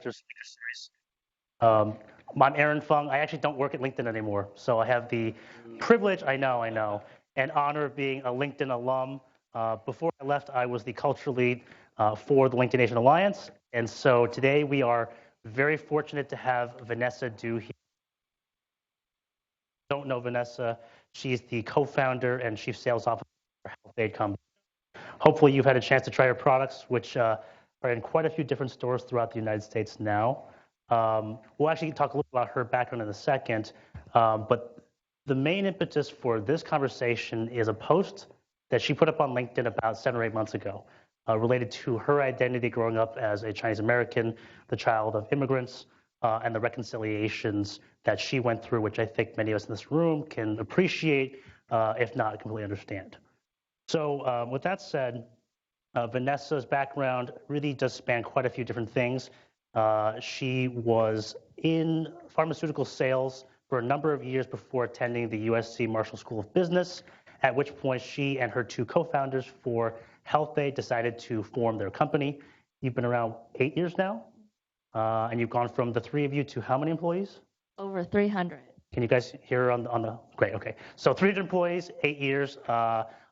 Speaker Series. Um, I'm Aaron Fung. I actually don't work at LinkedIn anymore, so I have the privilege, I know, and honor of being a LinkedIn alum. Before I left, I was the culture lead for the LinkedIn Nation Alliance, and so today we are very fortunate to have Vanessa Du here. Don't know Vanessa. She's the co-founder and chief sales officer for Health Aid Company. Hopefully, you've had a chance to try her products, which are in quite a few different stores throughout the United States now. We'll actually talk a little about her background in a second, but the main impetus for this conversation is a post that she put up on LinkedIn about 7 or 8 months ago, related to her identity growing up as a Chinese American, the child of immigrants, and the reconciliations that she went through, which I think many of us in this room can appreciate, if not completely understand. So with that said, Vanessa's background really does span quite a few different things. She was in pharmaceutical sales for a number of years before attending the USC Marshall School of Business, at which point she and her two co-founders for Health Aid decided to form their company. You've been around 8 years now, and you've gone from the three of you to how many employees? Over 300. Can you guys hear on the great, okay. So 300 employees, 8 years,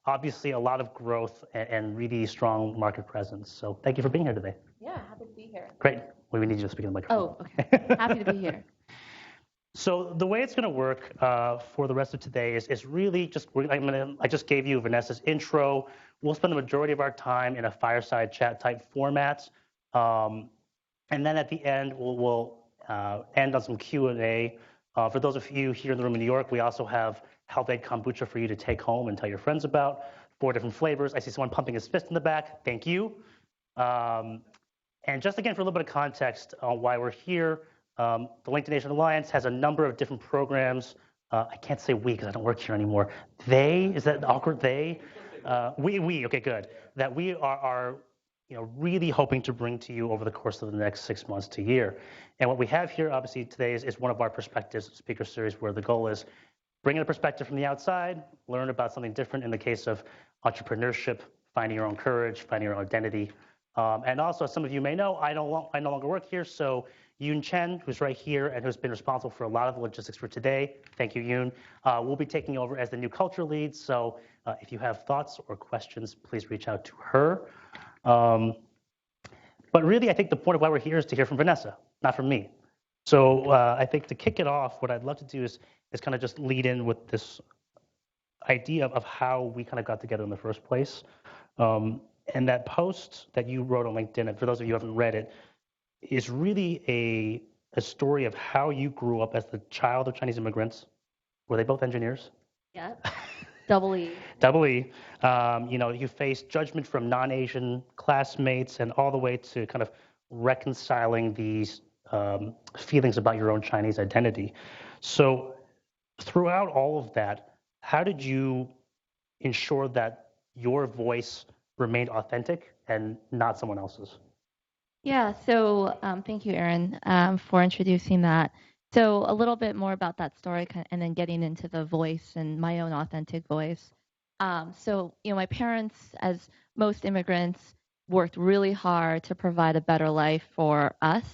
obviously a lot of growth and really strong market presence. So thank you for being here today. Yeah, happy to be here. Great. Well, we need you to speak in the microphone. Oh, okay. Happy to be here. So the way it's going to work for the rest of today is really just, I just gave you Vanessa's intro. We'll spend the majority of our time in a fireside chat type format. And then at the end, we'll end on some Q&A. For those of you here in the room in New York, we also have Health Aid Kombucha for you to take home and tell your friends about. 4 different flavors. I see someone pumping his fist in the back. Thank you. And just again, for a little bit of context on why we're here, the LinkedIn Nation Alliance has a number of different programs. I can't say we because I don't work here anymore. They, is that awkward? They? We, okay, good. That we are really hoping to bring to you over the course of the next 6 months to a year. And what we have here, obviously, today is one of our Perspectives speaker series where the goal is bring in a perspective from the outside, learn about something different in the case of entrepreneurship, finding your own courage, finding your own identity. And also, as some of you may know, I no longer work here, so Yoon Chen, who's right here and who's been responsible for a lot of the logistics for today, thank you, Yoon, will be taking over as the new culture lead. So if you have thoughts or questions, please reach out to her. But really, I think the point of why we're here is to hear from Vanessa, not from me. So I think to kick it off, what I'd love to do is kind of just lead in with this idea of how we kind of got together in the first place. And that post that you wrote on LinkedIn, and for those of you who haven't read it, is really a story of how you grew up as the child of Chinese immigrants. Were they both engineers? Yeah. Double E. Double E. You faced judgment from non-Asian classmates and all the way to kind of reconciling these feelings about your own Chinese identity. So throughout all of that, how did you ensure that your voice remained authentic and not someone else's? Yeah, so thank you, Aaron, for introducing that. So a little bit more about that story and then getting into the voice and my own authentic voice. So, my parents, as most immigrants, worked really hard to provide a better life for us.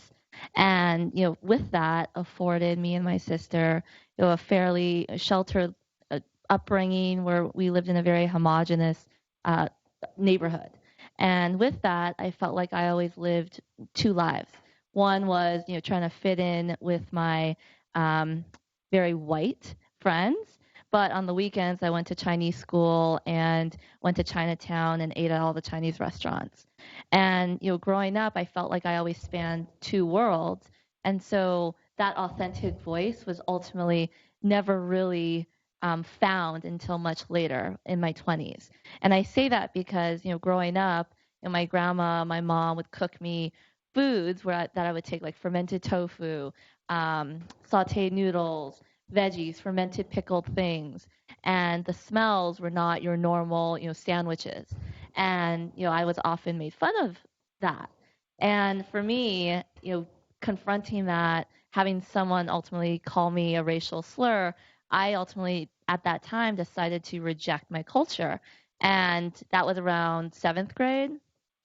And, with that, afforded me and my sister, a fairly sheltered upbringing where we lived in a very homogenous neighborhood. And with that, I felt like I always lived 2 lives. One was, trying to fit in with my very white friends. But on the weekends, I went to Chinese school and went to Chinatown and ate at all the Chinese restaurants. And, growing up, I felt like I always spanned 2 worlds. And so that authentic voice was ultimately never really found until much later in my 20s. And I say that because, growing up, my grandma, my mom would cook me foods that I would take, like fermented tofu, sauteed noodles, veggies, fermented pickled things. And the smells were not your normal, sandwiches. And, I was often made fun of that. And for me, confronting that, having someone ultimately call me a racial slur, I ultimately, at that time, decided to reject my culture. And that was around 7th grade.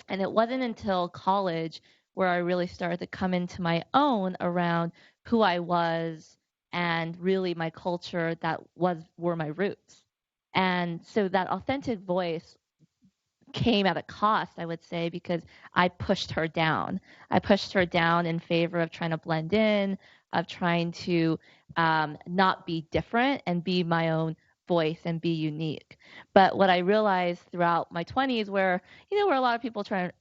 And it wasn't until college where I really started to come into my own around who I was and really my culture that were my roots. And so that authentic voice came at a cost, I would say, because I pushed her down. I pushed her down in favor of trying to blend in, of trying to not be different and be my own voice and be unique. But what I realized throughout my 20s, where a lot of people try to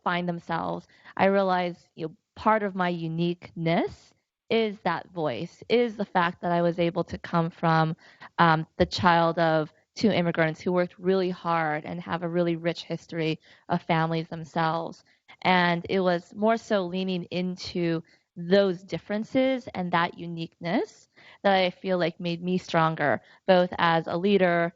find themselves, I realized, part of my uniqueness is that voice, is the fact that I was able to come from the child of two immigrants who worked really hard and have a really rich history of families themselves. And it was more so leaning into those differences and that uniqueness that I feel like made me stronger, both as a leader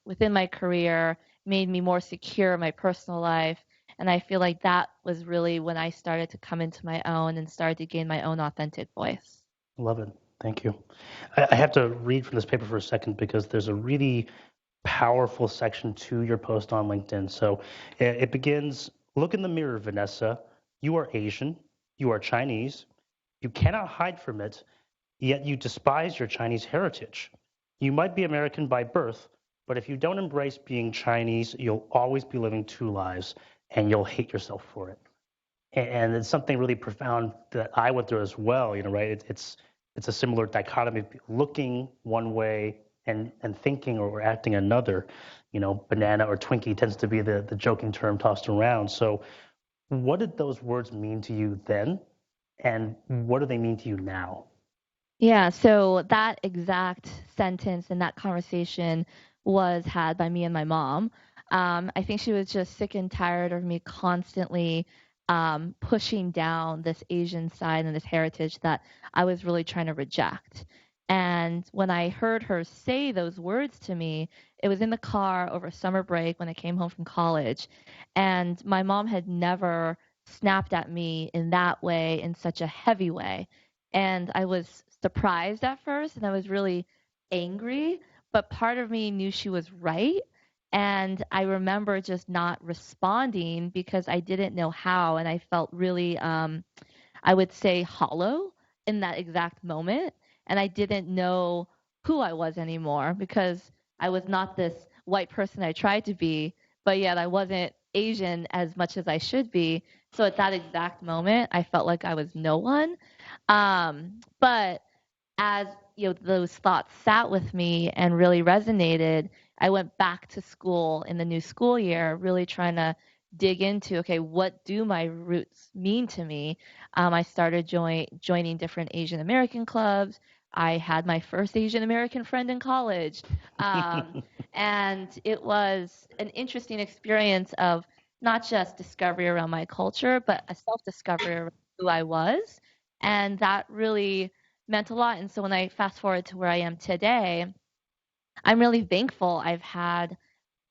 within my career, made me more secure in my personal life. And I feel like that was really when I started to come into my own and started to gain my own authentic voice. Love it. Thank you. I have to read from this paper for a second because there's a really powerful section to your post on LinkedIn. So it begins, look in the mirror, Vanessa. You are Asian. You are Chinese. You cannot hide from it, yet you despise your Chinese heritage. You might be American by birth, but if you don't embrace being Chinese, you'll always be living two lives and you'll hate yourself for it. And it's something really profound that I went through as well, right? It's a similar dichotomy, looking one way and thinking or acting another. Banana or Twinkie tends to be the joking term tossed around. So what did those words mean to you then? And what do they mean to you now? Yeah, so that exact sentence and that conversation was had by me and my mom. I think she was just sick and tired of me constantly pushing down this Asian side and this heritage that I was really trying to reject. And when I heard her say those words to me, it was in the car over summer break when I came home from college. And my mom had never snapped at me in that way, in such a heavy way. And I was surprised at first and I was really angry, but part of me knew she was right. And I remember just not responding because I didn't know how. And I felt really, I would say, hollow in that exact moment. And I didn't know who I was anymore because I was not this white person I tried to be, but yet I wasn't Asian as much as I should be. So at that exact moment, I felt like I was no one. But as those thoughts sat with me and really resonated, I went back to school in the new school year, really trying to dig into, okay, what do my roots mean to me? I started joining different Asian American clubs. I had my first Asian American friend in college. And it was an interesting experience of not just discovery around my culture, but a self discovery around who I was. And that really meant a lot. And so when I fast forward to where I am today, I'm really thankful I've had,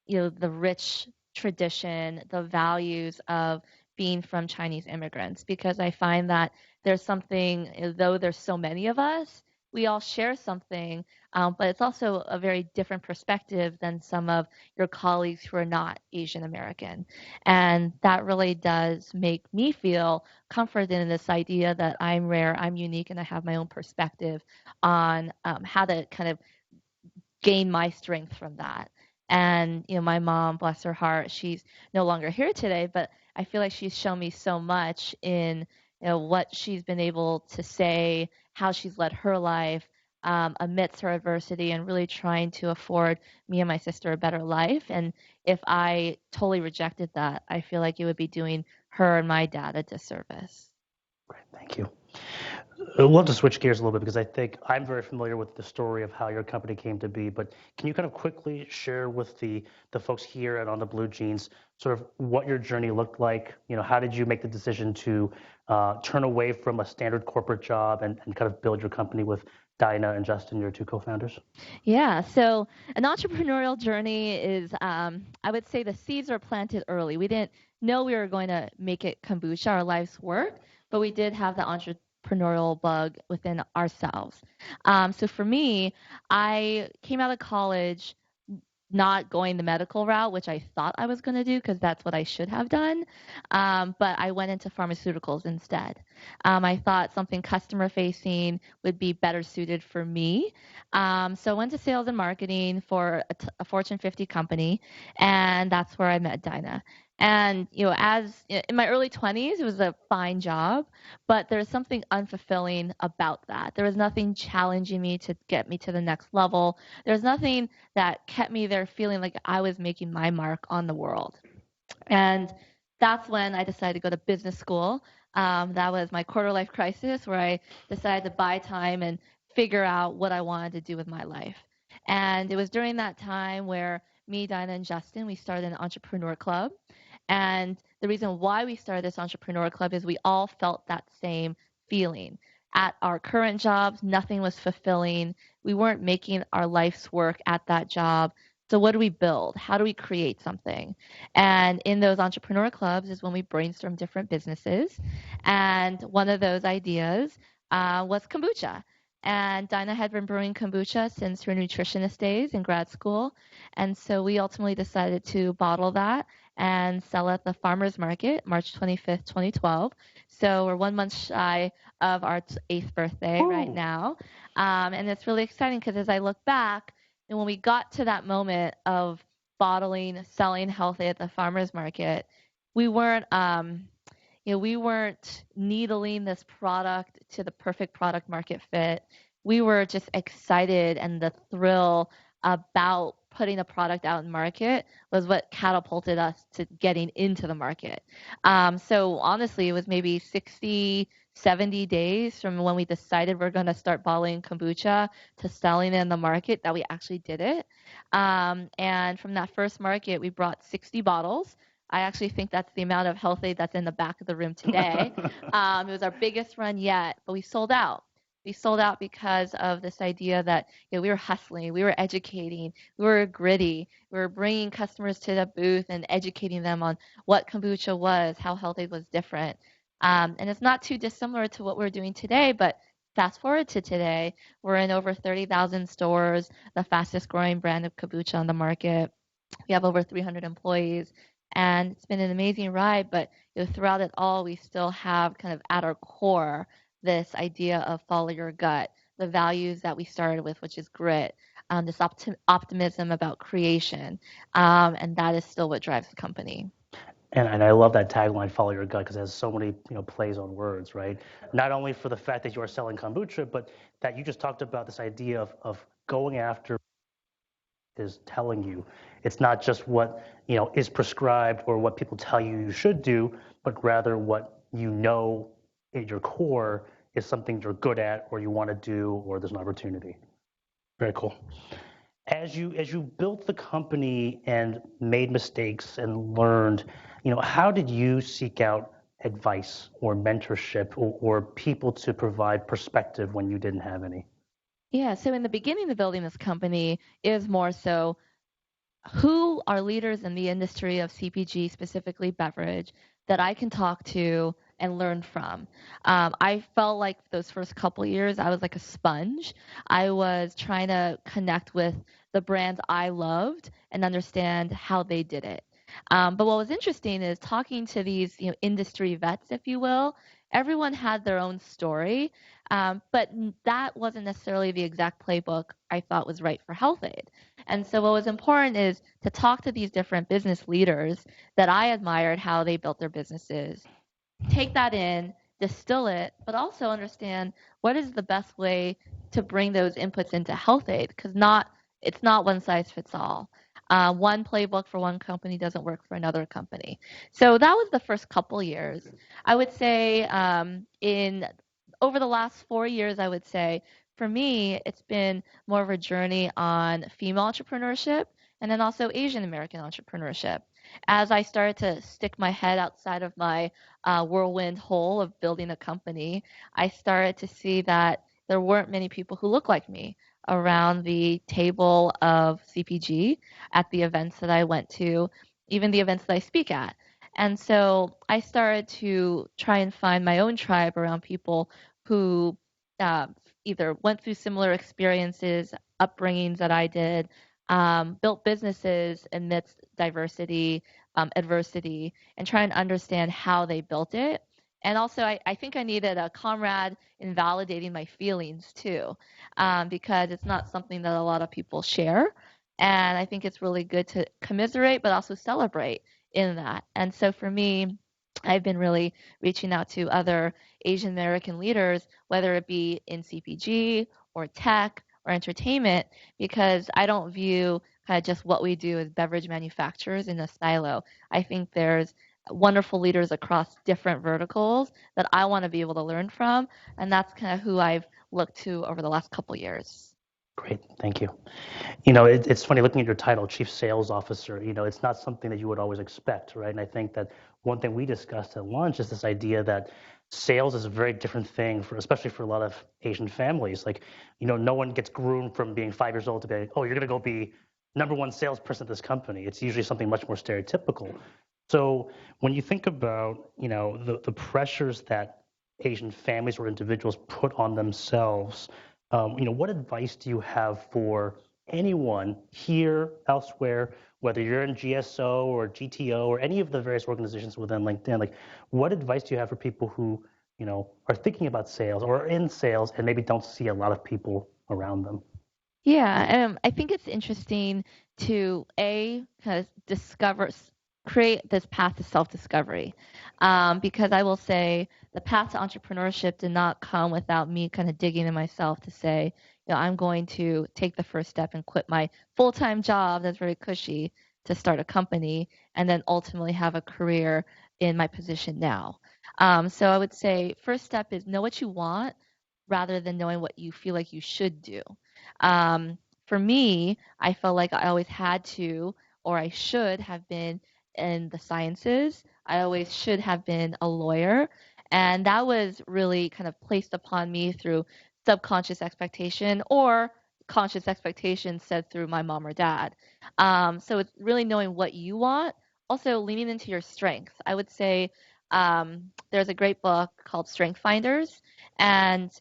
the rich tradition, the values of being from Chinese immigrants, because I find that there's something, though there's so many of us, we all share something, but it's also a very different perspective than some of your colleagues who are not Asian American. And that really does make me feel comforted in this idea that I'm rare, I'm unique, and I have my own perspective on how to kind of gain my strength from that. And my mom, bless her heart, she's no longer here today, but I feel like she's shown me so much in what she's been able to say, how she's led her life amidst her adversity, and really trying to afford me and my sister a better life. And if I totally rejected that, I feel like it would be doing her and my dad a disservice. Great, thank you. We'll have to switch gears a little bit because I think I'm very familiar with the story of how your company came to be, but can you kind of quickly share with the folks here and on the Blue Jeans sort of what your journey looked like? How did you make the decision to turn away from a standard corporate job and kind of build your company with Dinah and Justin, your two co-founders? Yeah, so an entrepreneurial journey is, I would say the seeds are planted early. We didn't know we were going to make it kombucha, our life's work, but we did have the entrepreneurial bug within ourselves. So for me, I came out of college not going the medical route, which I thought I was going to do because that's what I should have done. But I went into pharmaceuticals instead. I thought something customer facing would be better suited for me. So I went to sales and marketing for a Fortune 50 company, and that's where I met Dinah. And as in my early 20s, it was a fine job, but there's something unfulfilling about that. There was nothing challenging me to get me to the next level. There's nothing that kept me there feeling like I was making my mark on the world. And that's when I decided to go to business school. That was my quarter life crisis where I decided to buy time and figure out what I wanted to do with my life. And it was during that time where me, Dinah, and Justin, we started an entrepreneur club. And the reason why we started this entrepreneur club is we all felt that same feeling. At our current jobs, nothing was fulfilling. We weren't making our life's work at that job. So what do we build? How do we create something? And in those entrepreneur clubs is when we brainstorm different businesses. And one of those ideas was kombucha. And Dinah had been brewing kombucha since her nutritionist days in grad school. And so we ultimately decided to bottle that and sell at the farmers market March 25th, 2012. So we're 1 month shy of our 8th birthday right now. And it's really exciting because as I look back, and when we got to that moment of bottling, selling healthy at the farmers market, we weren't, we weren't needling this product to the perfect product market fit. We were just excited, and the thrill about putting a product out in market was what catapulted us to getting into the market. So honestly, it was maybe 60, 70 days from when we decided we're going to start bottling kombucha to selling it in the market that we actually did it. And from that first market, we brought 60 bottles. I actually think that's the amount of health aid that's in the back of the room today. It was our biggest run yet, but we sold out. We sold out because of this idea that we were hustling, we were educating, we were gritty, we were bringing customers to the booth and educating them on what kombucha was, how health aid was different. And it's not too dissimilar to what we're doing today, but fast forward to today, we're in over 30,000 stores, the fastest growing brand of kombucha on the market. We have over 300 employees, and it's been an amazing ride. But throughout it all, we still have kind of at our core this idea of follow your gut, the values that we started with, which is grit, this optimism about creation, and that is still what drives the company. And I love that tagline, follow your gut, because it has so many plays on words, right? Not only for the fact that you are selling kombucha, but that you just talked about this idea of going after is telling you. It's not just what is prescribed or what people tell you you should do, but rather what at your core is something you're good at or you want to do or there's an opportunity. Very cool. As you built the company and made mistakes and learned, how did you seek out advice or mentorship or people to provide perspective when you didn't have any? Yeah, so in the beginning of building this company, it was more so who are leaders in the industry of CPG, specifically beverage, that I can talk to and learn from. I felt like those first couple years, I was like a sponge. I was trying to connect with the brands I loved and understand how they did it. But what was interesting is talking to these, industry vets, if you will. Everyone had their own story, but that wasn't necessarily the exact playbook I thought was right for health aid. And so what was important is to talk to these different business leaders that I admired how they built their businesses, take that in, distill it, but also understand what is the best way to bring those inputs into health aid, because it's not one size fits all. One playbook for one company doesn't work for another company. So that was the first couple years. I would say in over the last 4 years, I would say for me, it's been more of a journey on female entrepreneurship and then also Asian American entrepreneurship. As I started to stick my head outside of my whirlwind hole of building a company, I started to see that there weren't many people who looked like me around the table of CPG at the events that I went to, even the events that I speak at. And so I started to try and find my own tribe around people who either went through similar experiences, upbringings that I did, built businesses amidst diversity, adversity, and try and understand how they built it. And also, I think I needed a comrade in validating my feelings too, because it's not something that a lot of people share. And I think it's really good to commiserate, but also celebrate in that. And so for me, I've been really reaching out to other Asian American leaders, whether it be in CPG or tech or entertainment, because I don't view kind of just what we do as beverage manufacturers in a silo. I think there's wonderful leaders across different verticals that I want to be able to learn from, and that's kind of who I've looked to over the last couple years. Great, thank you. It's funny looking at your title, Chief Sales Officer. It's not something that you would always expect, right? And I think that one thing we discussed at lunch is this idea that sales is a very different thing especially for a lot of Asian families. Like, no one gets groomed from being 5 years old to be like, oh, you're going to go be number one salesperson at this company. It's usually something much more stereotypical. So when you think about, the pressures that Asian families or individuals put on themselves, what advice do you have for anyone here, elsewhere, whether you're in GSO or GTO or any of the various organizations within LinkedIn? Like, what advice do you have for people who, are thinking about sales or are in sales and maybe don't see a lot of people around them? Yeah, I think it's interesting to kind of create this path to self-discovery, because I will say the path to entrepreneurship did not come without me kind of digging in myself to say, I'm going to take the first step and quit my full-time job that's very cushy to start a company and then ultimately have a career in my position now. So I would say first step is know what you want rather than knowing what you feel like you should do. Um, for me, I felt like I always had to, or I should have been in the sciences. I always should have been a lawyer. And that was really kind of placed upon me through subconscious expectation or conscious expectation set through my mom or dad. So it's really knowing what you want, also leaning into your strengths. I would say there's a great book called Strength Finders, and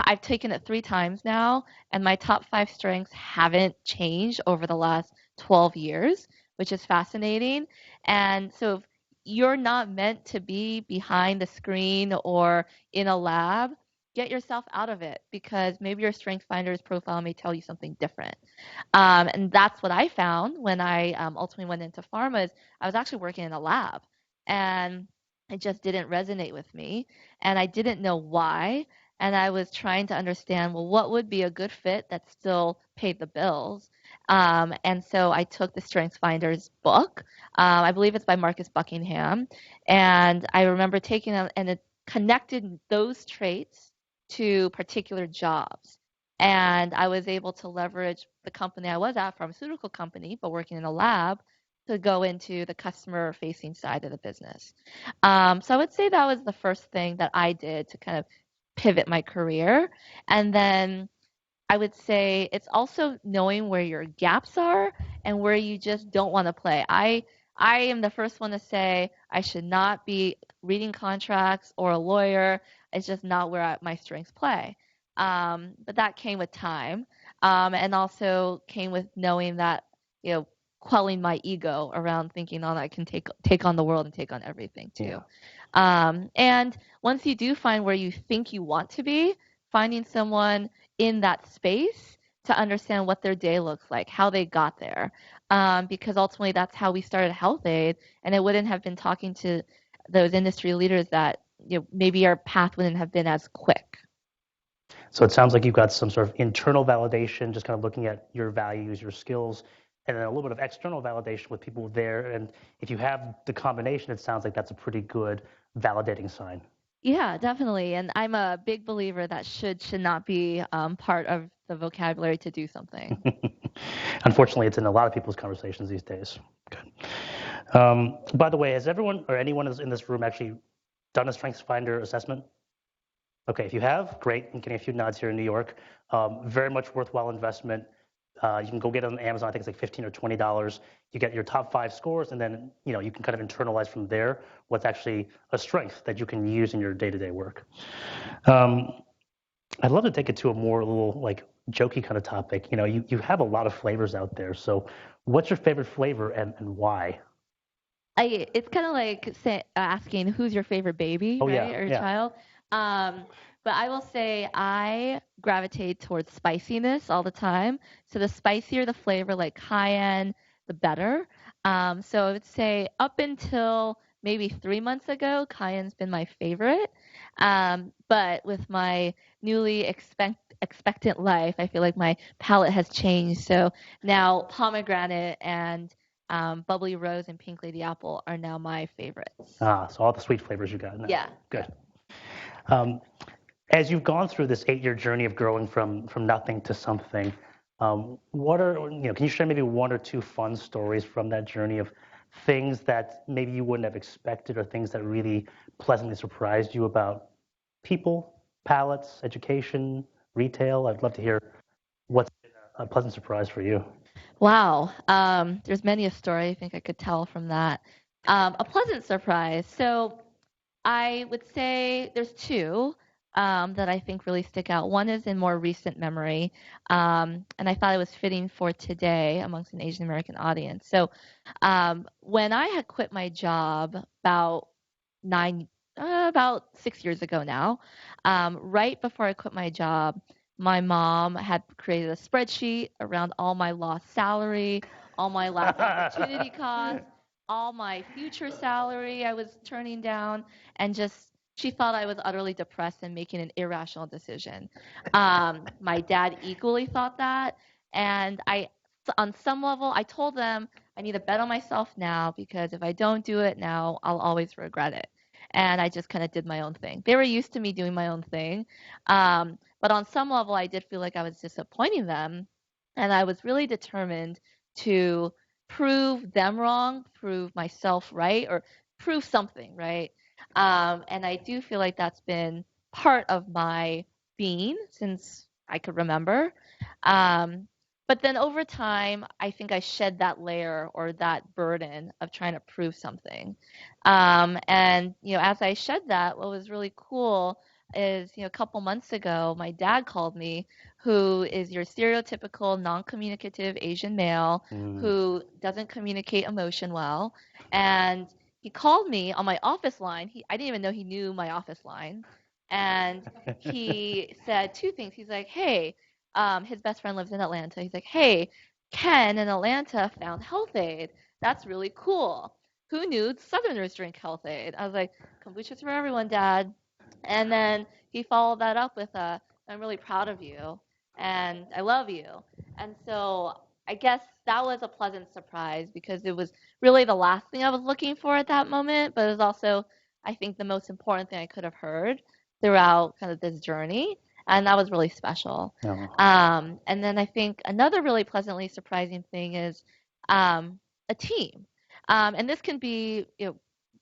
I've taken it 3 times now, and my top 5 strengths haven't changed over the last 12 years, which is fascinating. And so if you're not meant to be behind the screen or in a lab, get yourself out of it because maybe your strength finders profile may tell you something different. And that's what I found when I ultimately went into pharma is I was actually working in a lab and it just didn't resonate with me. And I didn't know why. And I was trying to understand, well, what would be a good fit that still paid the bills? And so I took the Strengths Finders book. I believe it's by Marcus Buckingham. And I remember taking them and it connected those traits to particular jobs. And I was able to leverage the company I was at, pharmaceutical company, but working in a lab, to go into the customer facing side of the business. So I would say that was the first thing that I did to kind of pivot my career. And then I would say it's also knowing where your gaps are and where you just don't want to play. I am the first one to say I should not be reading contracts or a lawyer. It's just not where my strengths play. But that came with time, and also came with knowing that quelling my ego around thinking, oh, I can take on the world and take on everything too. And once you do find where you think you want to be, finding someone in that space to understand what their day looks like, how they got there. Because ultimately that's how we started Health Aid, and it wouldn't have been talking to those industry leaders that maybe our path wouldn't have been as quick. So it sounds like you've got some sort of internal validation, just kind of looking at your values, your skills, and then a little bit of external validation with people there. And if you have the combination, it sounds like that's a pretty good validating sign. Yeah, definitely. And I'm a big believer that should not be part of the vocabulary to do something. Unfortunately, it's in a lot of people's conversations these days. Good. By the way, has everyone or anyone in this room actually done a StrengthsFinder assessment? Okay, if you have, great. I'm getting a few nods here in New York. Very much worthwhile investment. You can go get it on Amazon. I think it's like $15 or $20. You get your top 5 scores, and then you can kind of internalize from there what's actually a strength that you can use in your day-to-day work. I'd love to take it to a more little like jokey kind of topic. You have a lot of flavors out there. So what's your favorite flavor and why? It's kind of like asking who's your favorite baby, Oh, yeah, right, or yeah. child. Um, but I will say I gravitate towards spiciness all the time. So the spicier the flavor, like cayenne, the better. So I would say up until maybe 3 months ago, cayenne's been my favorite. But with my newly expectant life, I feel like my palate has changed. So now pomegranate and bubbly rose and pink lady apple are now my favorites. So all the sweet flavors you got now. Yeah. Good. As you've gone through this 8-year journey of growing from nothing to something, can you share maybe one or two fun stories from that journey of things that maybe you wouldn't have expected or things that really pleasantly surprised you about people, palettes, education, retail? I'd love to hear what's been a pleasant surprise for you. Wow. There's many a story I think I could tell from that. A pleasant surprise. So I would say there's two that I think really stick out. One is in more recent memory, and I thought it was fitting for today amongst an Asian American audience. So when I had quit my job nine, about 6 years ago now, right before I quit my job, my mom had created a spreadsheet around all my lost salary, all my lost opportunity costs, all my future salary I was turning down, and just she thought I was utterly depressed and making an irrational decision. My dad equally thought that, and on some level, I told them I need to bet on myself now because if I don't do it now, I'll always regret it. And I just kind of did my own thing. They were used to me doing my own thing, but on some level, I did feel like I was disappointing them, and I was really determined to prove them wrong, prove myself right, or prove something, right? And I do feel like that's been part of my being since I could remember. Um, but then over time, I think I shed that layer or that burden of trying to prove something. And as I shed that, what was really cool is, a couple months ago, my dad called me, who is your stereotypical non-communicative Asian male who doesn't communicate emotion well. And he called me on my office line. I didn't even know he knew my office line. And he said two things. He's like, hey, his best friend lives in Atlanta. He's like, hey, Ken in Atlanta found Health Aid. That's really cool. Who knew Southerners drink Health Aid? I was like, kombucha's for everyone, Dad. And then he followed that up with I'm really proud of you and I love you. And so I guess that was a pleasant surprise because it was really the last thing I was looking for at that moment, but it was also, I think, the most important thing I could have heard throughout kind of this journey. And that was really special. Oh. And then I think another really pleasantly surprising thing is a team. And this can be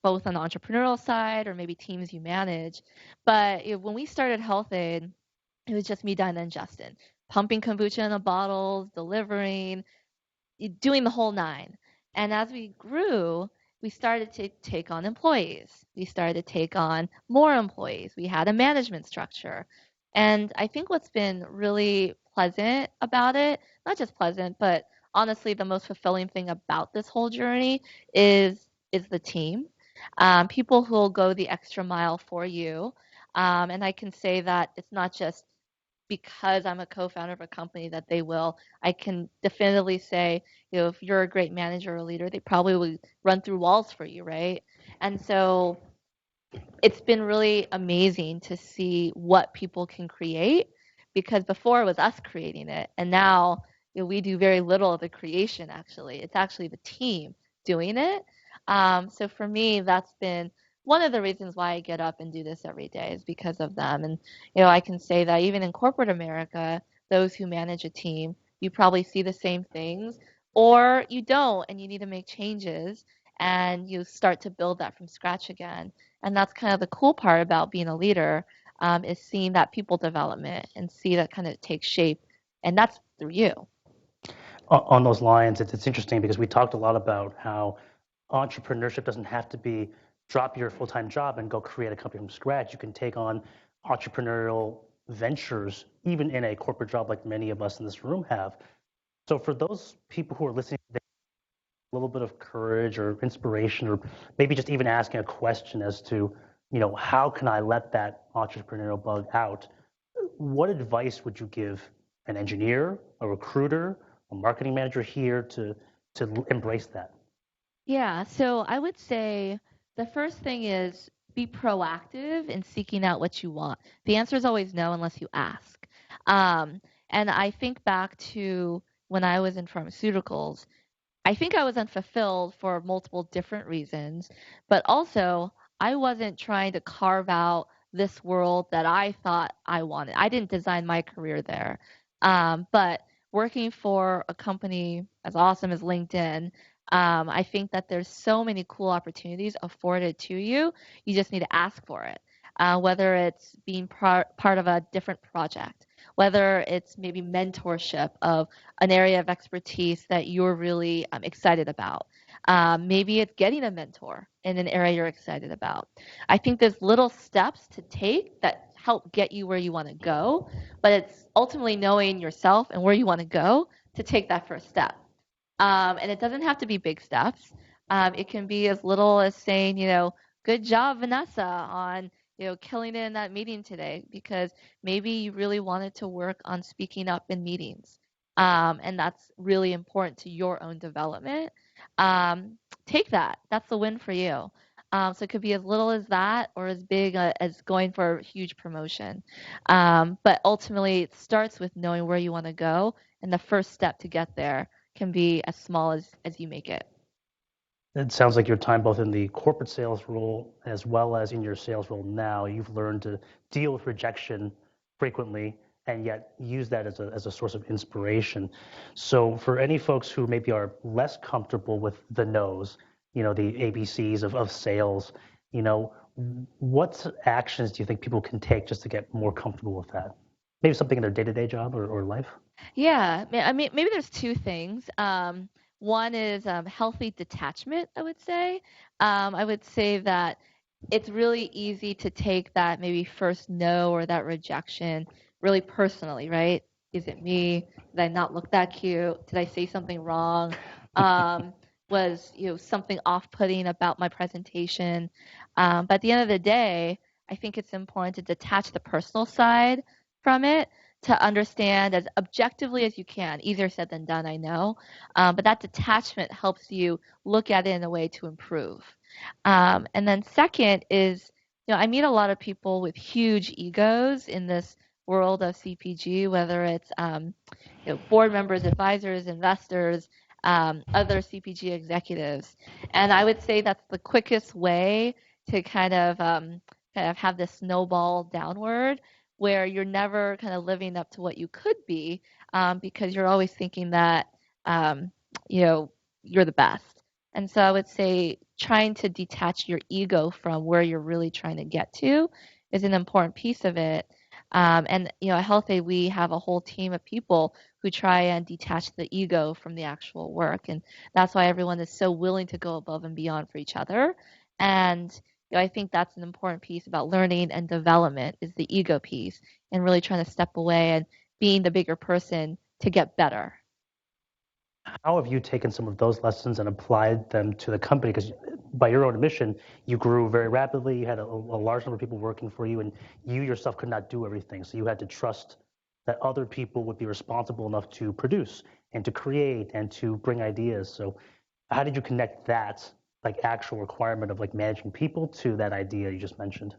both on the entrepreneurial side or maybe teams you manage. But when we started Health Aid, it was just me, Dinah, and Justin, pumping kombucha in the bottles, delivering, doing the whole nine. And as we grew, we started to take on employees. We started to take on more employees. We had a management structure. And I think what's been really pleasant about it, not just pleasant, but honestly the most fulfilling thing about this whole journey is the team. People who will go the extra mile for you. And I can say that it's not just because I'm a co-founder of a company that they will. I can definitively say, if you're a great manager or leader, they probably will run through walls for you, right? And so it's been really amazing to see what people can create because before it was us creating it, and now we do very little of the creation. Actually, it's actually the team doing it. So for me, that's been one of the reasons why I get up and do this every day is because of them. And I can say that even in corporate America, those who manage a team, you probably see the same things, or you don't, and you need to make changes, and you start to build that from scratch again. And that's kind of the cool part about being a leader, is seeing that people development and see that kind of take shape. And that's through you. On those lines, it's interesting because we talked a lot about how entrepreneurship doesn't have to be drop your full-time job and go create a company from scratch. You can take on entrepreneurial ventures, even in a corporate job like many of us in this room have. So for those people who are listening, a little bit of courage or inspiration, or maybe just even asking a question as to, how can I let that entrepreneurial bug out? What advice would you give an engineer, a recruiter, a marketing manager here to embrace that? Yeah, so I would say the first thing is be proactive in seeking out what you want. The answer is always no unless you ask. Um, and I think back to when I was in pharmaceuticals, I think I was unfulfilled for multiple different reasons, but also I wasn't trying to carve out this world that I thought I wanted. I didn't design my career there. But working for a company as awesome as LinkedIn, I think that there's so many cool opportunities afforded to you. You just need to ask for it. Whether it's being part of a different project, whether it's maybe mentorship of an area of expertise that you're really excited about. Maybe it's getting a mentor in an area you're excited about. I think there's little steps to take that help get you where you want to go, but it's ultimately knowing yourself and where you want to go to take that first step. And it doesn't have to be big steps. It can be as little as saying, good job, Vanessa, on killing it in that meeting today, because maybe you really wanted to work on speaking up in meetings, and that's really important to your own development. Take that. That's the win for you. So it could be as little as that, or as big as going for a huge promotion. But ultimately, it starts with knowing where you want to go, and the first step to get there can be as small as you make it. It sounds like your time both in the corporate sales role as well as in your sales role now, you've learned to deal with rejection frequently and yet use that as a source of inspiration. So for any folks who maybe are less comfortable with the no's, the ABCs of sales, what actions do you think people can take just to get more comfortable with that? Maybe something in their day-to-day job or life? Yeah, I mean, maybe there's two things. One is healthy detachment, I would say. I would say that it's really easy to take that maybe first no or that rejection really personally, right? Is it me? Did I not look that cute? Did I say something wrong? Was something off-putting about my presentation? But at the end of the day, I think it's important to detach the personal side from it, to understand as objectively as you can. Easier said than done, I know. But that detachment helps you look at it in a way to improve. And then second is, I meet a lot of people with huge egos in this world of CPG, whether it's board members, advisors, investors, other CPG executives. And I would say that's the quickest way to kind of have this snowball downward, where you're never kind of living up to what you could be, because you're always thinking that um, you're the best. And so I would say trying to detach your ego from where you're really trying to get to is an important piece of it. And at Health-Aid, we have a whole team of people who try and detach the ego from the actual work, and that's why everyone is so willing to go above and beyond for each other. And I think that's an important piece about learning and development, is the ego piece, and really trying to step away and being the bigger person to get better. How have you taken some of those lessons and applied them to the company? Because by your own admission, you grew very rapidly. You had a large number of people working for you, and you yourself could not do everything. So you had to trust that other people would be responsible enough to produce and to create and to bring ideas. So how did you connect that, like, actual requirement of like managing people to that idea you just mentioned?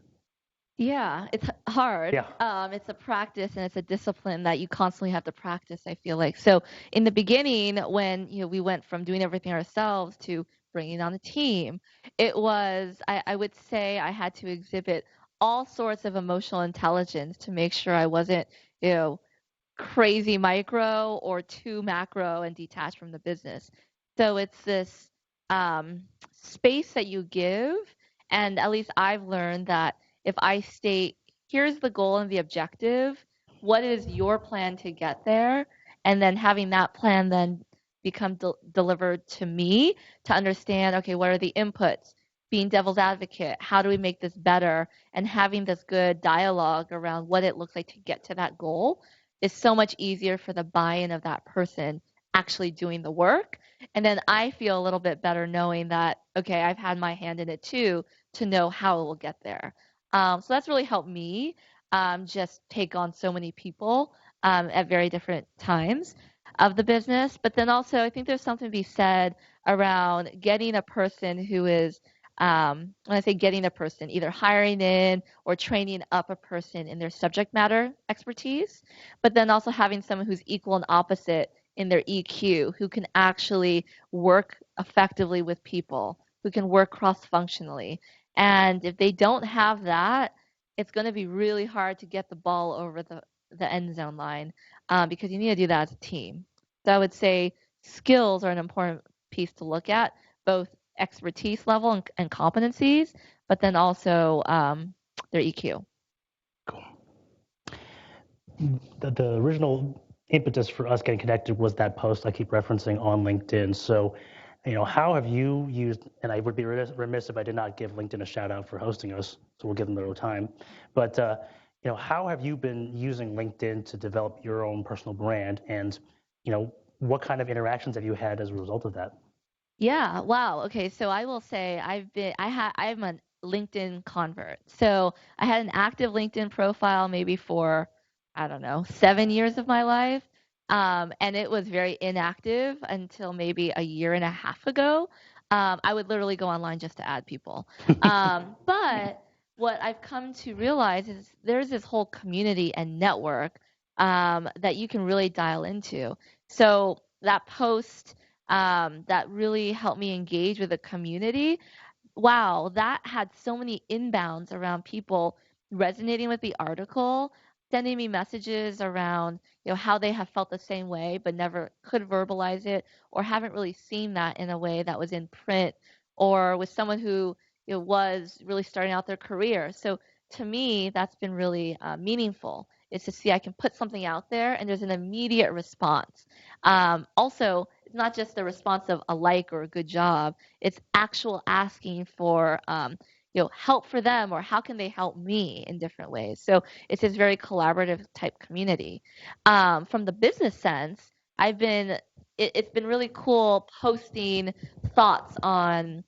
Yeah, it's hard. Yeah. It's a practice and it's a discipline that you constantly have to practice, I feel like. So in the beginning, when we went from doing everything ourselves to bringing on a team, it was, I would say I had to exhibit all sorts of emotional intelligence to make sure I wasn't, you know, crazy micro or too macro and detached from the business. So it's this space that you give. And at least I've learned that if I state, here's the goal and the objective, what is your plan to get there? And then having that plan then become delivered to me to understand, okay, what are the inputs? being devil's advocate. How do we make this better? And having this good dialogue around what it looks like to get to that goal is so much easier for the buy-in of that person actually doing the work. And then I feel a little bit better knowing that, okay, I've had my hand in it too, to know how it will get there. So that's really helped me just take on so many people at very different times of the business. But then also, I think there's something to be said around getting a person who is, when I say getting a person, either hiring in or training up a person in their subject matter expertise, but then also having someone who's equal and opposite in their EQ, who can actually work effectively with people, who can work cross-functionally. And if they don't have that, it's going to be really hard to get the ball over the end zone line because you need to do that as a team. So I would say skills are an important piece to look at, both expertise level and competencies, but then also their EQ. Cool. The original impetus for us getting connected was that post I keep referencing on LinkedIn. So, how have you used, and I would be remiss if I did not give LinkedIn a shout out for hosting us, so we'll give them their time. But, how have you been using LinkedIn to develop your own personal brand? And, what kind of interactions have you had as a result of that? Yeah, wow. Okay, so I will say I'm a LinkedIn convert. So I had an active LinkedIn profile maybe for, I don't know, 7 years of my life. And it was very inactive until maybe a year and a half ago. I would literally go online just to add people. But what I've come to realize is there's this whole community and network that you can really dial into. So that post that really helped me engage with the community. Wow, that had so many inbounds around people resonating with the article, sending me messages around, how they have felt the same way but never could verbalize it or haven't really seen that in a way that was in print or with someone who was really starting out their career. So to me, that's been really meaningful. Is to see I can put something out there and there's an immediate response. Also, it's not just the response of a like or a good job. It's actual asking for help for them or how can they help me in different ways. So it's this very collaborative type community. From the business sense, it's been really cool posting thoughts on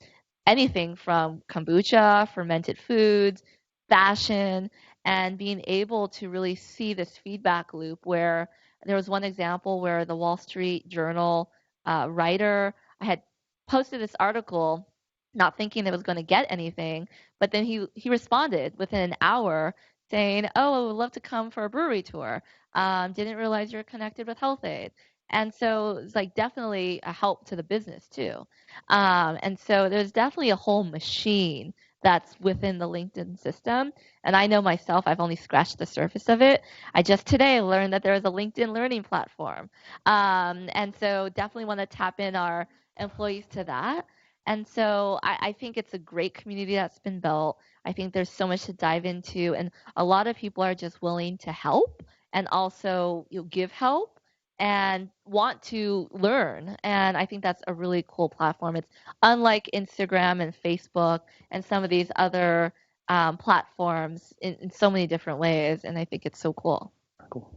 anything from kombucha, fermented foods, fashion, and being able to really see this feedback loop where there was one example where the Wall Street Journal writer, I had posted this article not thinking it was going to get anything, but then he responded within an hour saying, "Oh, I would love to come for a brewery tour. Didn't realize you're connected with Health Aid." And so it's like definitely a help to the business too. And so there's definitely a whole machine that's within the LinkedIn system. And I know myself, I've only scratched the surface of it. I just today learned that there is a LinkedIn learning platform. And so definitely want to tap in our employees to that. And so I think it's a great community that's been built. I think there's so much to dive into, and a lot of people are just willing to help and also give help and want to learn. And I think that's a really cool platform. It's unlike Instagram and Facebook and some of these other platforms in so many different ways. And I think it's so cool. Cool.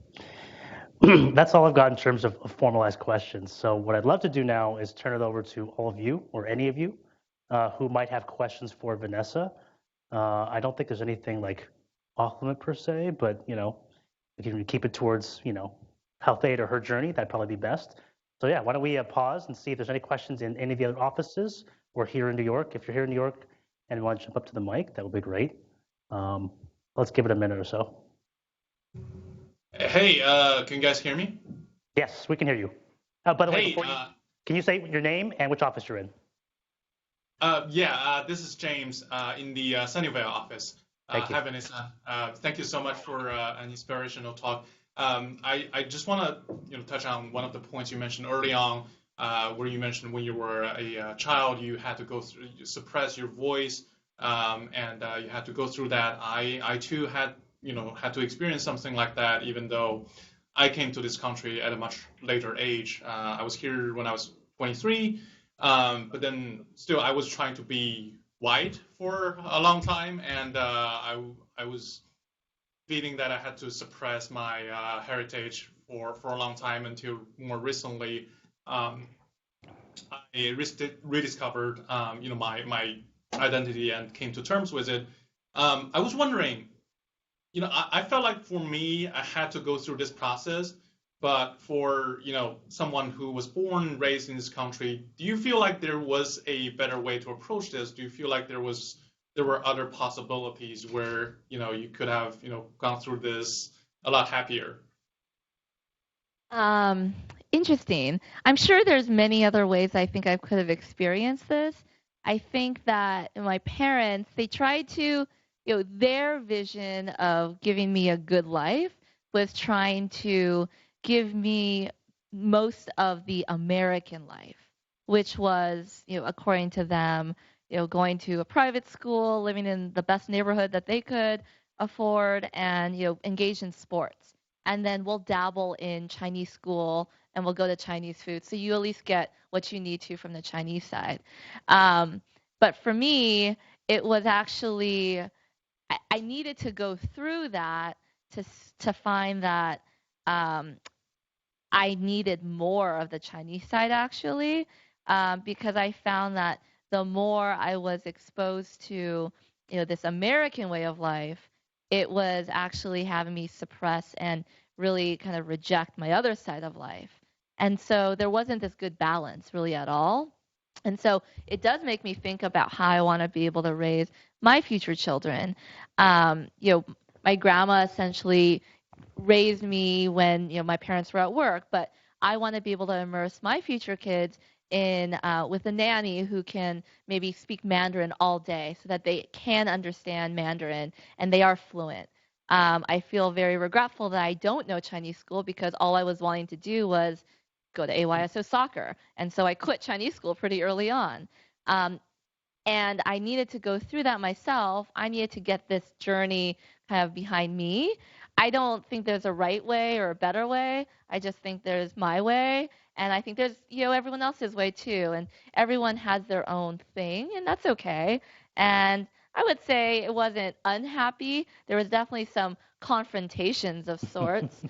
That's all I've got in terms of formalized questions. So what I'd love to do now is turn it over to all of you or any of you who might have questions for Vanessa. I don't think there's anything like off limit per se, but if you can keep it towards health aid or her journey, that'd probably be best. So yeah, why don't we pause and see if there's any questions in any of the other offices or here in New York. If you're here in New York and want to jump up to the mic, that would be great. Let's give it a minute or so. Hey, can you guys hear me? Yes, we can hear you. By the way, Hey, can you say your name and which office you're in? this is James in the Sunnyvale office. Thank you. Hi, Vanessa. Thank you so much for an inspirational talk. I just want to touch on one of the points you mentioned early on, where you mentioned when you were a child, you had to go through, suppress your voice, and you had to go through that. I too had to experience something like that, even though I came to this country at a much later age. I was here when I was 23, but then still I was trying to be white for a long time, and I was feeling that I had to suppress my heritage for a long time until more recently. I rediscovered, my identity and came to terms with it. I was wondering, I felt like for me, I had to go through this process. But for, someone who was born and raised in this country, do you feel like there was a better way to approach this? Do you feel like there were other possibilities where, you could have, gone through this a lot happier? Interesting. I'm sure there's many other ways I think I could have experienced this. I think that my parents, they tried to, their vision of giving me a good life was trying to give me most of the American life, which was, according to them, going to a private school, living in the best neighborhood that they could afford, and, engage in sports. And then we'll dabble in Chinese school and we'll go to Chinese food. So you at least get what you need to from the Chinese side. But for me, it was actually, I needed to go through that to find that I needed more of the Chinese side actually, because I found that the more I was exposed to, this American way of life, it was actually having me suppress and really kind of reject my other side of life. And so there wasn't this good balance really at all. And so it does make me think about how I want to be able to raise my future children. My grandma essentially raised me when my parents were at work, but I want to be able to immerse my future kids in with a nanny who can maybe speak Mandarin all day so that they can understand Mandarin and they are fluent. I feel very regretful that I don't know Chinese school because all I was wanting to do was go to AYSO soccer. And so I quit Chinese school pretty early on. And I needed to go through that myself. I needed to get this journey kind of behind me. I don't think there's a right way or a better way. I just think there's my way. And I think there's, everyone else's way too. And everyone has their own thing, and that's okay. And I would say it wasn't unhappy. There was definitely some confrontations of sorts,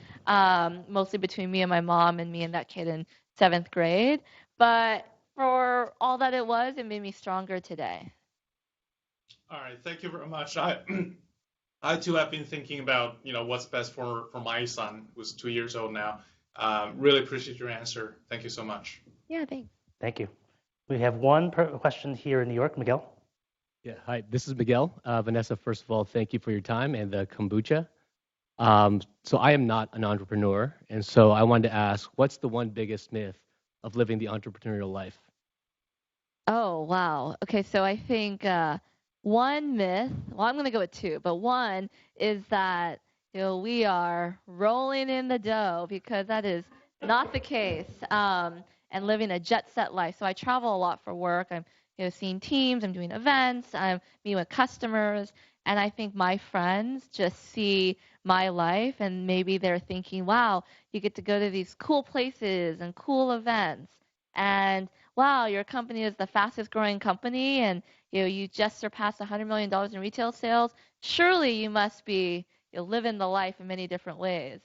mostly between me and my mom and me and that kid in 7th grade. But for all that it was, it made me stronger today. All right, thank you very much. I too have been thinking about what's best for my son, who's 2 years old now. Really appreciate your answer. Thank you so much. Yeah, thanks. Thank you. We have one question here in New York, Miguel. Yeah, hi, this is Miguel. Vanessa, first of all, thank you for your time and the kombucha. So I am not an entrepreneur, and so I wanted to ask, what's the one biggest myth of living the entrepreneurial life? Oh, wow. Okay, so I think one myth, well, I'm going to go with two, but one is that we are rolling in the dough, because that is not the case, and living a jet set life. So I travel a lot for work. I'm seeing teams, I'm doing events, I'm meeting with customers, and I think my friends just see my life and maybe they're thinking, wow, you get to go to these cool places and cool events, and wow, your company is the fastest growing company, and you just surpassed $100 million in retail sales. Surely you must be living the life in many different ways,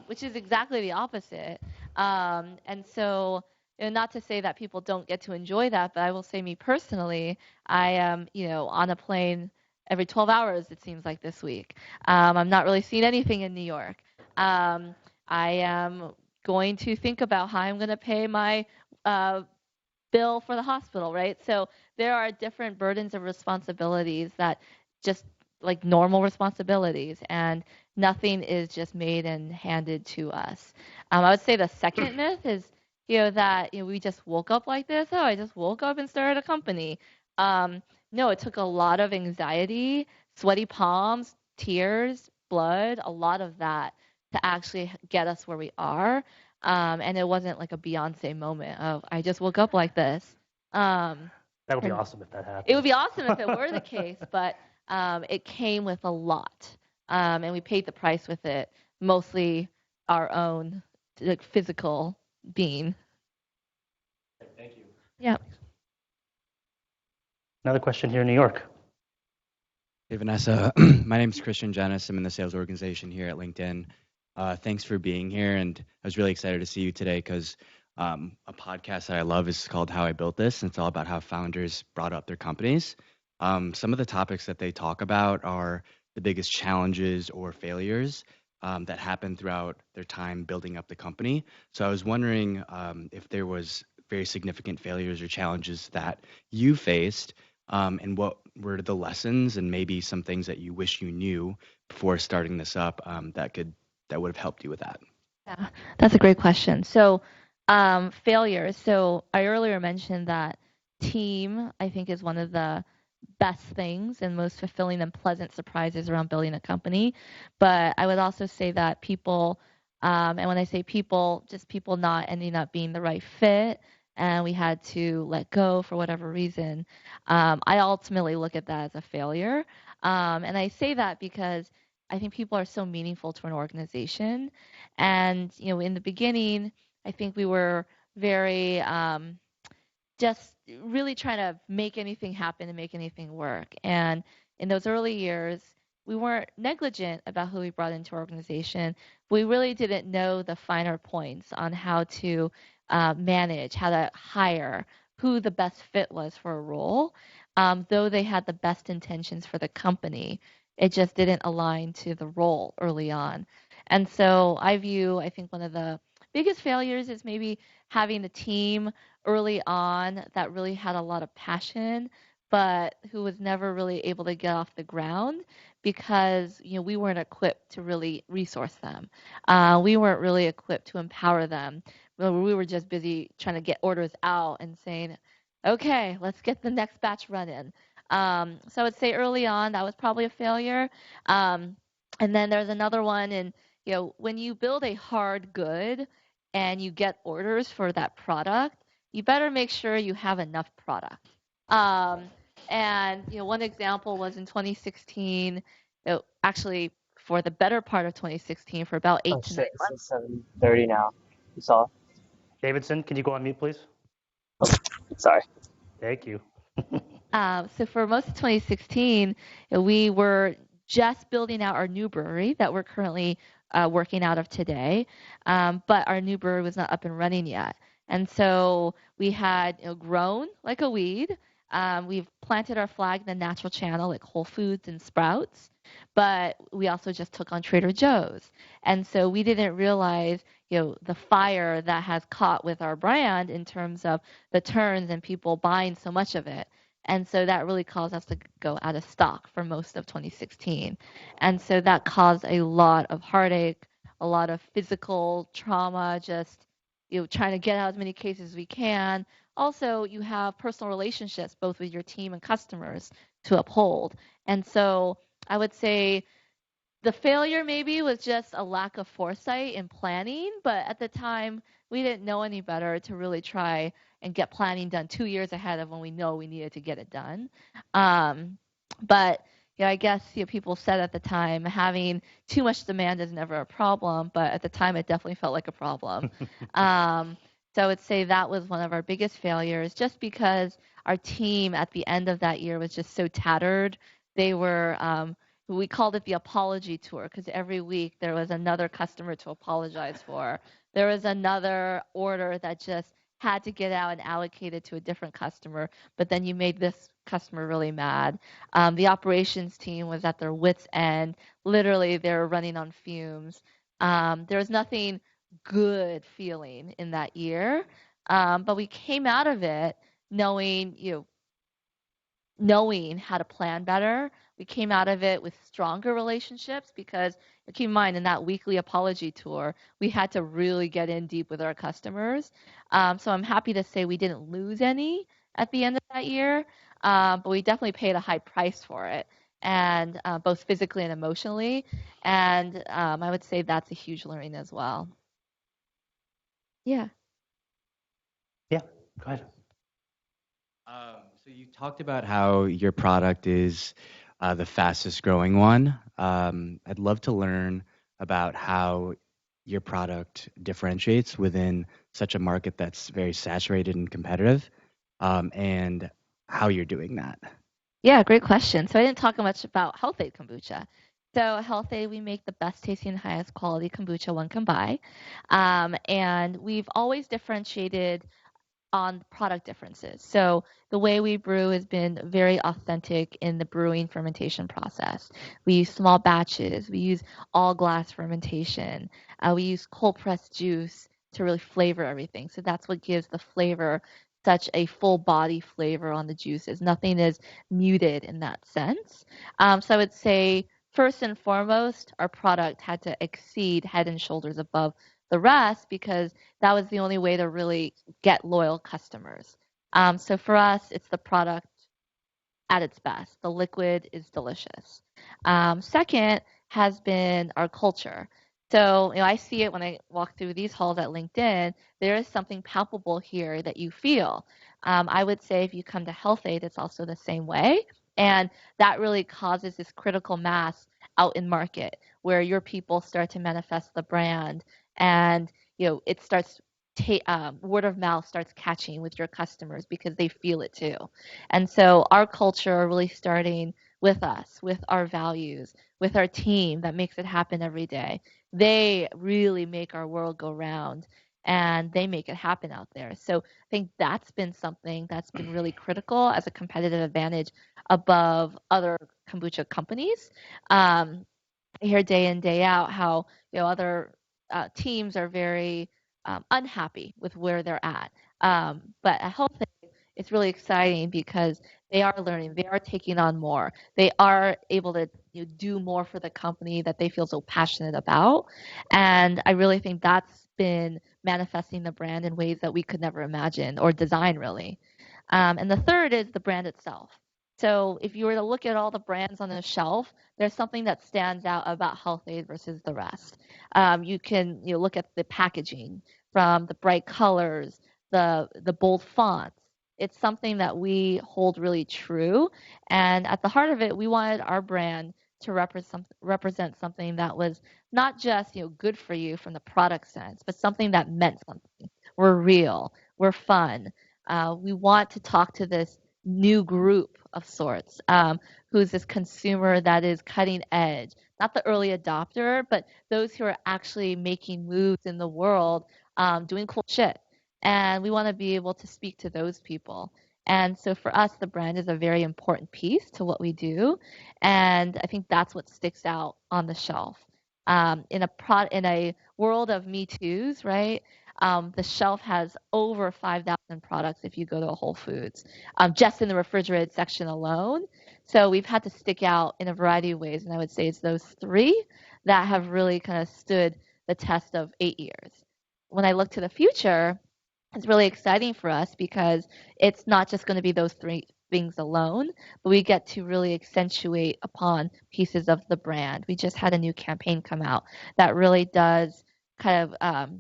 which is exactly the opposite. And so, not to say that people don't get to enjoy that, but I will say, me personally, I am on a plane every 12 hours, it seems like, this week. I'm not really seeing anything in New York. I am going to think about how I'm going to pay my bill for the hospital, right? So there are different burdens of responsibilities that just like normal responsibilities, and nothing is just made and handed to us. I would say the second myth is, that we just woke up like this. Oh, I just woke up and started a company. No, it took a lot of anxiety, sweaty palms, tears, blood, a lot of that to actually get us where we are. And it wasn't like a Beyonce moment of I just woke up like this. That would be awesome if that happened. It would be awesome if it were the case, but it came with a lot, and we paid the price with it, mostly our own physical being. Thank you. Yeah. Another question here in New York. Hey, Vanessa. My name's Christian Janis. I'm in the sales organization here at LinkedIn. Thanks for being here. And I was really excited to see you today because a podcast that I love is called How I Built This. And it's all about how founders brought up their companies. Some of the topics that they talk about are the biggest challenges or failures that happen throughout their time building up the company. So I was wondering if there was very significant failures or challenges that you faced, and what were the lessons and maybe some things that you wish you knew before starting this up that would have helped you with that? Yeah, that's a great question. So, failures. So I earlier mentioned that team, I think, is one of the best things and most fulfilling and pleasant surprises around building a company. But I would also say that people, and when I say people, just people not ending up being the right fit, and we had to let go for whatever reason. I ultimately look at that as a failure. And I say that because I think people are so meaningful to an organization. And, in the beginning, I think we were very just really trying to make anything happen and make anything work. And in those early years, we weren't negligent about who we brought into our organization. We really didn't know the finer points on how to manage, how to hire, who the best fit was for a role. Though they had the best intentions for the company, it just didn't align to the role early on. And so I think one of the biggest failures is maybe having a team early on that really had a lot of passion, but who was never really able to get off the ground because we weren't equipped to really resource them. We weren't really equipped to empower them. We were just busy trying to get orders out and saying, okay, let's get the next batch running. So I would say early on that was probably a failure. And then there's another one, and when you build a hard good and you get orders for that product, you better make sure you have enough product. And one example was in 2016, actually for the better part of 2016, for about 8 to 9 months. It's 7:30 now. You saw? Davidson, can you go on mute, please? Oh, sorry. Thank you. So for most of 2016, we were just building out our new brewery that we're currently working out of today, but our new brewery was not up and running yet. And so we had grown like a weed. We've planted our flag in the natural channel like Whole Foods and Sprouts, but we also just took on Trader Joe's. And so we didn't realize the fire that has caught with our brand in terms of the turns and people buying so much of it. And so that really caused us to go out of stock for most of 2016. And so that caused a lot of heartache, a lot of physical trauma, just trying to get out as many cases as we can. Also, you have personal relationships, both with your team and customers, to uphold. And so I would say the failure maybe was just a lack of foresight and planning, but at the time we didn't know any better to really try and get planning done 2 years ahead of when we know we needed to get it done. But I guess people said at the time having too much demand is never a problem, but at the time it definitely felt like a problem. So I would say that was one of our biggest failures, just because our team at the end of that year was just so tattered. They were we called it the apology tour because every week there was another customer to apologize for. There was another order that just had to get out and allocated to a different customer, but then you made this customer really mad. The operations team was at their wits' end. Literally, they were running on fumes. There was nothing good feeling in that year, but we came out of it knowing how to plan better. We came out of it with stronger relationships because keep in mind in that weekly apology tour, we had to really get in deep with our customers. So I'm happy to say we didn't lose any at the end of that year, but we definitely paid a high price for it, and both physically and emotionally. And I would say that's a huge learning as well. Yeah. Yeah, go ahead. So you talked about how your product is the fastest growing one. I'd love to learn about how your product differentiates within such a market that's very saturated and competitive. And how you're doing that. Yeah, great question. So I didn't talk much about Health Aid kombucha. So Health Aid, we make the best tasting and highest quality kombucha one can buy. And we've always differentiated on product differences. So the way we brew has been very authentic in the brewing fermentation process. We use small batches. We use all glass fermentation. We use cold pressed juice to really flavor everything. So that's what gives the flavor such a full body flavor on the juices. Nothing is muted in that sense. So I would say first and foremost, our product had to exceed head and shoulders above the rest because that was the only way to really get loyal customers. So for us, it's the product at its best. The liquid is delicious. Second has been our culture. So, I see it when I walk through these halls at LinkedIn. There is something palpable here that you feel. I would say if you come to Health Aid, it's also the same way. And that really causes this critical mass out in market where your people start to manifest the brand and, it starts word of mouth starts catching with your customers because they feel it too. And so our culture really starting with us, with our values, with our team that makes it happen every day. They really make our world go round and they make it happen out there. So I think that's been something that's been really critical as a competitive advantage above other kombucha companies. I hear day in, day out how other teams are very unhappy with where they're at. But at Health Aid, it's really exciting because they are learning, they are taking on more, they are able to do more for the company that they feel so passionate about. And I really think that's been manifesting the brand in ways that we could never imagine or design really. And the third is the brand itself. So if you were to look at all the brands on the shelf, there's something that stands out about Health Aid versus the rest. You can look at the packaging, from the bright colors, the bold fonts. It's something that we hold really true, and at the heart of it, we wanted our brand to represent something that was not just good for you from the product sense, but something that meant something. We're real, we're fun. We want to talk to this new group of sorts, who's this consumer that is cutting edge, not the early adopter, but those who are actually making moves in the world, doing cool shit. And we want to be able to speak to those people. And so for us, the brand is a very important piece to what we do. And I think that's what sticks out on the shelf. In a world of Me Too's, right? The shelf has over 5,000 products if you go to a Whole Foods, just in the refrigerated section alone. So we've had to stick out in a variety of ways, and I would say it's those three that have really kind of stood the test of 8 years. When I look to the future, it's really exciting for us because it's not just going to be those three things alone, but we get to really accentuate upon pieces of the brand. We just had a new campaign come out that really does kind of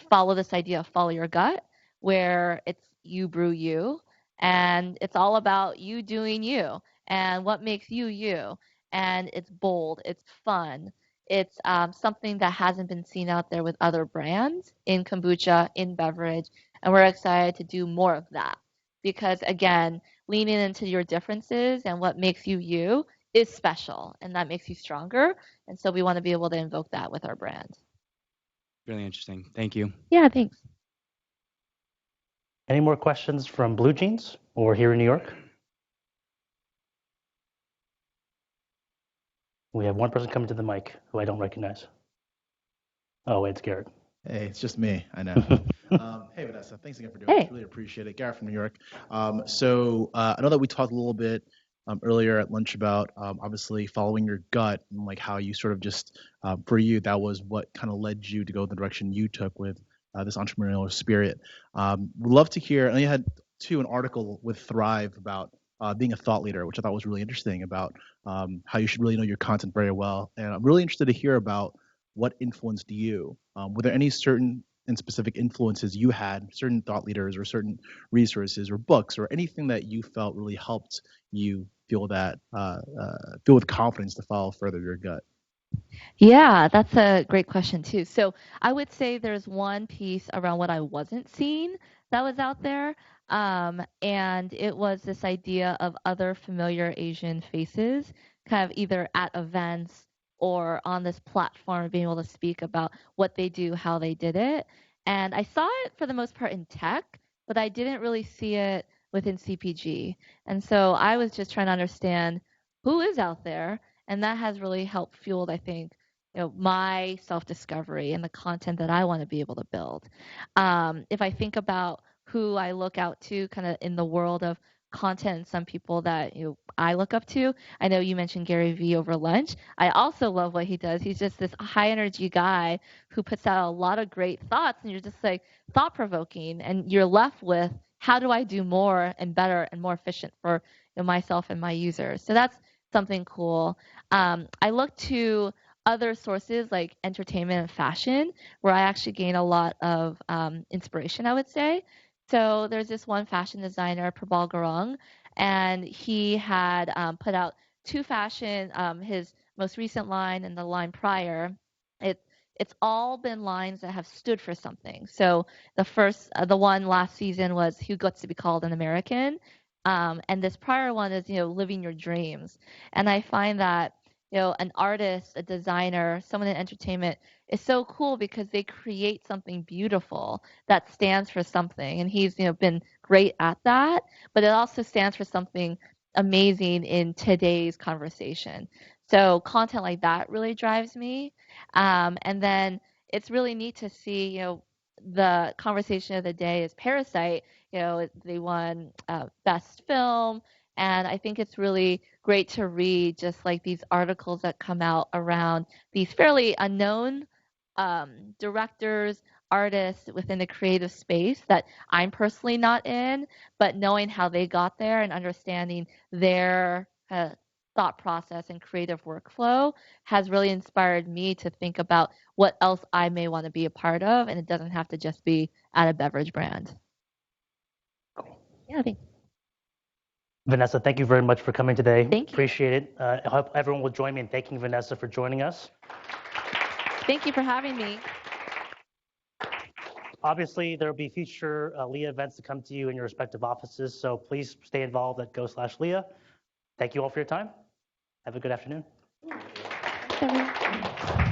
follow this idea of follow your gut, where it's you brew you, and it's all about you doing you and what makes you you. And it's bold, it's fun, it's something that hasn't been seen out there with other brands in kombucha, in beverage, and we're excited to do more of that because, again, leaning into your differences and what makes you you is special, and that makes you stronger. And so we want to be able to invoke that with our brand. Really interesting. Thank you. Yeah, thanks. Any more questions from Blue Jeans or here in New York? We have one person coming to the mic who I don't recognize. Oh, wait, it's Garrett. Hey, it's just me. I know. Hey, Vanessa. Thanks again for doing this. Really appreciate it. Garrett from New York. So I know that we talked a little bit earlier at lunch about obviously following your gut and like how you sort of just, for you, that was what kind of led you to go the direction you took with this entrepreneurial spirit. Would love to hear, and you had too an article with Thrive about being a thought leader, which I thought was really interesting about how you should really know your content very well. And I'm really interested to hear about what influenced you. Were there any certain and specific influences you had, certain thought leaders or certain resources or books or anything that you felt really helped you feel that feel with confidence to follow further your gut? Yeah, that's a great question too. So I would say there's one piece around what I wasn't seeing that was out there. And it was this idea of other familiar Asian faces, kind of either at events or on this platform, being able to speak about what they do, how they did it. And I saw it for the most part in tech, but I didn't really see it within CPG. And so I was just trying to understand who is out there, and that has really helped fueled, I think, my self-discovery and the content that I want to be able to build. If I think about who I look out to kind of in the world of content and some people that I look up to, I know you mentioned Gary Vee over lunch. I also love what he does. He's just this high energy guy who puts out a lot of great thoughts, and you're just like thought provoking, and you're left with how do I do more and better and more efficient for myself and my users. So that's something cool. I look to other sources like entertainment and fashion, where I actually gain a lot of inspiration, I would say. So there's this one fashion designer, Prabal Gurung, and he had put out two fashion, his most recent line and the line prior. It's all been lines that have stood for something. So the one last season was "Who Gets to Be Called an American," and this prior one is "Living Your Dreams." And I find that an artist, a designer, someone in entertainment is so cool because they create something beautiful that stands for something. And he's, been great at that, but it also stands for something amazing in today's conversation. So content like that really drives me. And then it's really neat to see, the conversation of the day is Parasite. They won Best Film. And I think it's really great to read just like these articles that come out around these fairly unknown directors, artists within the creative space that I'm personally not in, but knowing how they got there and understanding their thought process and creative workflow has really inspired me to think about what else I may want to be a part of, and it doesn't have to just be at a beverage brand. Yeah, thanks. Vanessa, thank you very much for coming today. Thank you. Appreciate it. I hope everyone will join me in thanking Vanessa for joining us. Thank you for having me. Obviously, there will be future LIAA events to come to you in your respective offices, so please stay involved at go/LIAA. Thank you all for your time. Have a good afternoon. Thanks, everyone.